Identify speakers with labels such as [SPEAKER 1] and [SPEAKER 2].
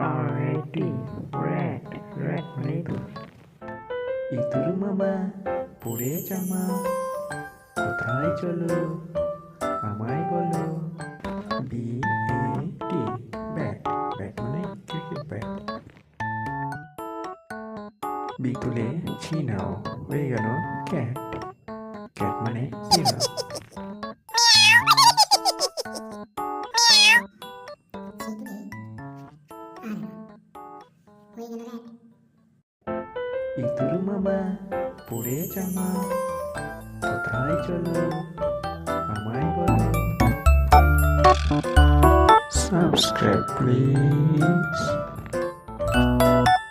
[SPEAKER 1] Already red, red label. ইতুর মামা পড়ে জামা কোথায় চলো আমায় বলো BAT ব্যাট ব্যাট মানে ক্রিকেট ব্যাট বি তুলে ছিনাও হয়ে গেল ক্যাট ক্যাট মানে বিড়াল ইতুর মামা পড়ে জামা কোথায় চলো আমায় বলো সাবস্ক্রাইব প্লিজ